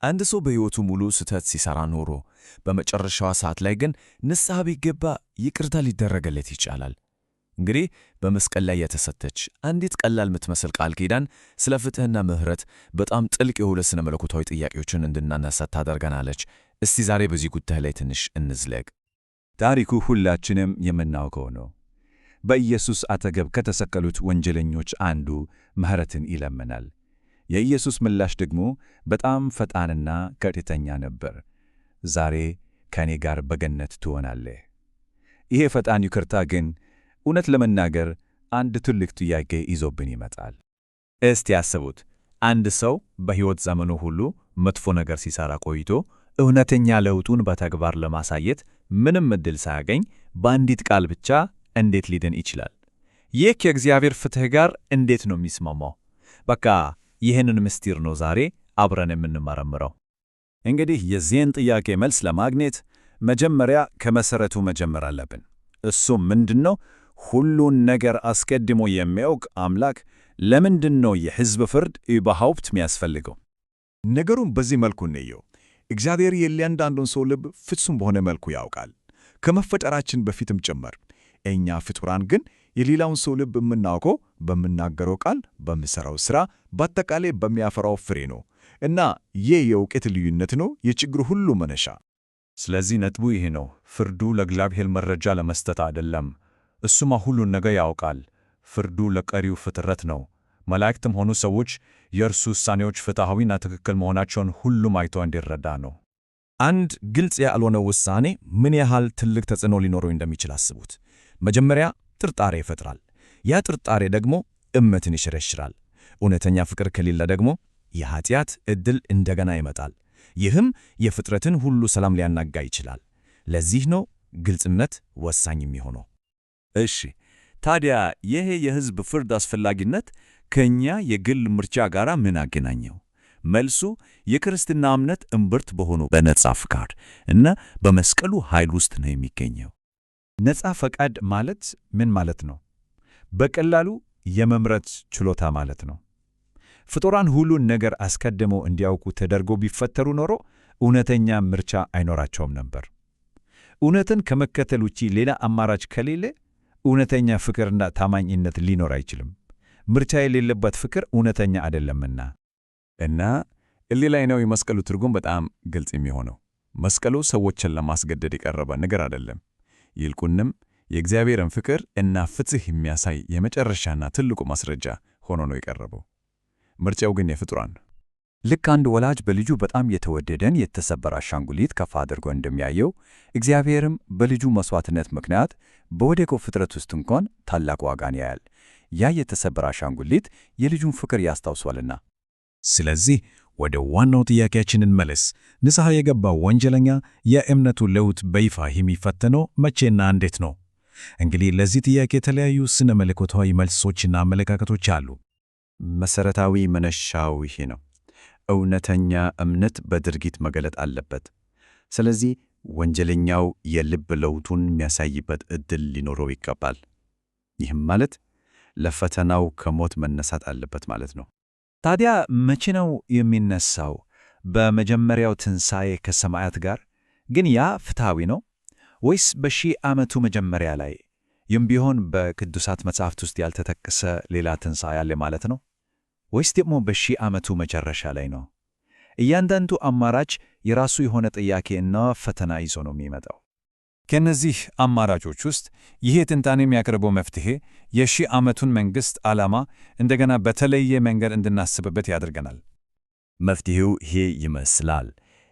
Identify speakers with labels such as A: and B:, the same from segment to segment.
A: አንድ ሰው በሕይወቱ ሙሉ ስህተት ሲሠራ ኖሮ በመጨረሻዋ ሰዓት ላይ ግን ንስሐ ቢገባ ይቅርታ ሊደረግለት ይቻላል። እንግዲህ በመስቀል ላይ የተሰጠች አንዲት ቀላል የምትመስል ቃል ኪዳን ስለ ፍትሕና ምሕረት በጣም ጥልቅ የሆኑ ስነ መለኮታዊ ጥያቄዎችን እንድናነሳ ታደርገናለች። እስቲ ዛሬ በዚህ ጉዳይ ላይ ትንሽ እንዝለቅ።
B: ታሪኩ ሁላችንም የምናውቀው ነው። በኢየሱስ አጠገብ ከተሰቀሉት ወንጀለኞች አንዱ ምሕረትን ይለምናል። የኢየሱስ ምላሽ ደግሞ በጣም ፈጣንና ቀጥተኛ ነበር። ዛሬ ከእኔ ጋር በገነት ትሆናለህ። ይሄ ፈጣን ይቅርታ ግን እውነት ለመናገር አንድ ትልቅ ጥያቄ ይዞብን ይመጣል። እስቲ ያስቡት፣ አንድ ሰው በሕይወት ዘመኑ ሁሉ መጥፎ ነገር ሲሠራ ቆይቶ እውነተኛ ለውጡን በተግባር ለማሳየት ምንም ዕድል ሳያገኝ በአንዲት ቃል ብቻ እንዴት ሊድን ይችላል? ይህ ከእግዚአብሔር ፍትሕ ጋር እንዴት ነው የሚስማማው? በቃ ይህንን ምስጢር ነው ዛሬ አብረን የምንመረምረው።
C: እንግዲህ የዚህን ጥያቄ መልስ ለማግኘት መጀመሪያ ከመሠረቱ መጀመር አለብን። እሱም ምንድነው? ሁሉን ነገር አስቀድሞ የሚያውቅ አምላክ ለምንድን ነው የሕዝብ ፍርድ überhaupt የሚያስፈልገው?
D: ነገሩን በዚህ መልኩ እንየው። እግዚአብሔር የእያንዳንዱን ሰው ልብ ፍጹም በሆነ መልኩ ያውቃል፣ ከመፈጠራችን በፊትም ጭምር። እኛ ፍጡራን ግን የሌላውን ሰው ልብ የምናውቀው በምናገረው ቃል፣ በምሠራው ሥራ፣ በአጠቃላይ በሚያፈራው ፍሬ ነው። እና ይህ የእውቀት ልዩነት ነው የችግሩ ሁሉ መነሻ።
B: ስለዚህ ነጥቡ ይሄ ነው። ፍርዱ ለእግዚአብሔር መረጃ ለመስጠት አይደለም። እሱማ ሁሉን ነገር ያውቃል። ፍርዱ ለቀሪው ፍጥረት ነው። መላእክትም ሆኑ ሰዎች የእርሱ ውሳኔዎች ፍትሐዊና ትክክል መሆናቸውን ሁሉም አይቶ እንዲረዳ ነው።
A: አንድ ግልጽ ያልሆነ ውሳኔ ምን ያህል ትልቅ ተጽዕኖ ሊኖረው እንደሚችል አስቡት። መጀመሪያ ጥርጣሬ ይፈጥራል። ያ ጥርጣሬ ደግሞ እምነትን ይሸረሽራል። እውነተኛ ፍቅር ከሌለ ደግሞ የኃጢአት ዕድል እንደገና ይመጣል። ይህም የፍጥረትን ሁሉ ሰላም ሊያናጋ ይችላል። ለዚህ ነው ግልጽነት ወሳኝ የሚሆነው።
C: እሺ፣ ታዲያ ይሄ የሕዝብ ፍርድ አስፈላጊነት ከእኛ የግል ምርጫ ጋር ምን አገናኘው? መልሱ የክርስትና እምነት እምብርት በሆኑ በነጻ ፈቃድ እና በመስቀሉ ኃይል ውስጥ ነው የሚገኘው።
B: ነጻ ፈቃድ ማለት ምን ማለት ነው? በቀላሉ የመምረጥ ችሎታ ማለት ነው። ፍጡራን ሁሉን ነገር አስቀድመው እንዲያውቁ ተደርጎ ቢፈጠሩ ኖሮ እውነተኛ ምርጫ አይኖራቸውም ነበር። እውነትን ከመከተል ውጪ ሌላ አማራጭ ከሌለ እውነተኛ ፍቅርና ታማኝነት ሊኖር አይችልም። ምርጫ የሌለበት ፍቅር እውነተኛ አይደለምና።
C: እና እዚህ ላይ ነው የመስቀሉ ትርጉም በጣም ግልጽ የሚሆነው። መስቀሉ ሰዎችን ለማስገደድ የቀረበ ነገር አይደለም። ይልቁንም የእግዚአብሔርን ፍቅር እና ፍትሕ የሚያሳይ የመጨረሻና ትልቁ ማስረጃ ሆኖ ነው የቀረበው። ምርጫው ግን የፍጡራን ነው።
B: ልክ አንድ ወላጅ በልጁ በጣም የተወደደን የተሰበረ አሻንጉሊት ከፍ አድርጎ እንደሚያየው እግዚአብሔርም በልጁ መሥዋዕትነት ምክንያት በወደቀው ፍጥረት ውስጥ እንኳን ታላቅ ዋጋን ያያል። ያ የተሰበረ አሻንጉሊት የልጁን ፍቅር ያስታውሷልና።
A: ስለዚህ ወደ ዋናው ጥያቄያችን እንመለስ። ንስሐ የገባው ወንጀለኛ የእምነቱ ለውጥ በይፋ የሚፈተነው መቼና እንዴት ነው? እንግዲህ ለዚህ ጥያቄ የተለያዩ ስነ መለኮታዊ መልሶችና አመለካከቶች አሉ።
B: መሠረታዊ መነሻው ይሄ ነው። እውነተኛ እምነት በድርጊት መገለጥ አለበት። ስለዚህ ወንጀለኛው የልብ ለውጡን የሚያሳይበት ዕድል ሊኖረው ይገባል። ይህም ማለት ለፈተናው ከሞት መነሳት አለበት ማለት ነው። ታዲያ መቼ ነው የሚነሳው? በመጀመሪያው ትንሣኤ ከሰማያት ጋር? ግን ያ ፍትሐዊ ነው ወይስ በሺህ ዓመቱ መጀመሪያ ላይ? ይህም ቢሆን በቅዱሳት መጻሕፍት ውስጥ ያልተጠቀሰ ሌላ ትንሣኤ አለ ማለት ነው? ወይስ ደግሞ በሺህ ዓመቱ መጨረሻ ላይ ነው? እያንዳንዱ አማራጭ የራሱ የሆነ ጥያቄና ፈተና ይዞ ነው የሚመጣው።
D: ከነዚህ አማራጮች ውስጥ ይሄ ትንታኔ የሚያቀርበው መፍትሔ የሺህ ዓመቱን መንግሥት ዓላማ እንደገና በተለየ መንገድ እንድናስብበት ያደርገናል።
C: መፍትሔው ይሄ ይመስላል።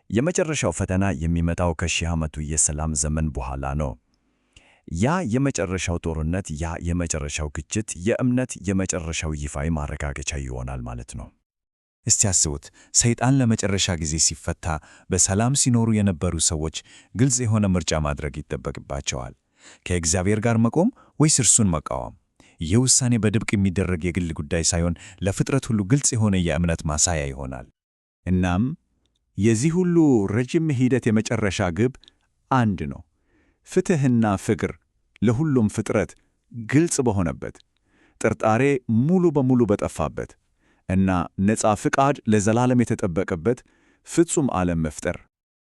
C: የመጨረሻው ፈተና የሚመጣው ከሺህ ዓመቱ የሰላም ዘመን በኋላ ነው። ያ የመጨረሻው ጦርነት፣ ያ የመጨረሻው ግጭት የእምነት የመጨረሻው ይፋዊ ማረጋገጫ ይሆናል ማለት ነው።
A: እስቲ አስቡት፣ ሰይጣን ለመጨረሻ ጊዜ ሲፈታ በሰላም ሲኖሩ የነበሩ ሰዎች ግልጽ የሆነ ምርጫ ማድረግ ይጠበቅባቸዋል። ከእግዚአብሔር ጋር መቆም ወይስ እርሱን መቃወም? ይህ ውሳኔ በድብቅ የሚደረግ የግል ጉዳይ ሳይሆን ለፍጥረት ሁሉ ግልጽ የሆነ የእምነት ማሳያ ይሆናል።
D: እናም የዚህ ሁሉ ረጅም ሂደት የመጨረሻ ግብ አንድ ነው። ፍትሕና ፍቅር ለሁሉም ፍጥረት ግልጽ በሆነበት፣ ጥርጣሬ ሙሉ በሙሉ በጠፋበት እና ነፃ ፍቃድ ለዘላለም የተጠበቀበት ፍጹም ዓለም መፍጠር።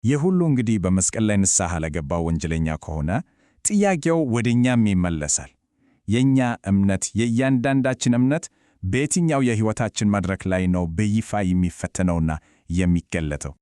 C: ይህ ሁሉ እንግዲህ በመስቀል ላይ ንስሐ ለገባው ወንጀለኛ ከሆነ ጥያቄው ወደ እኛም ይመለሳል። የእኛ እምነት፣ የእያንዳንዳችን እምነት በየትኛው የሕይወታችን መድረክ ላይ ነው በይፋ የሚፈተነውና የሚገለጠው?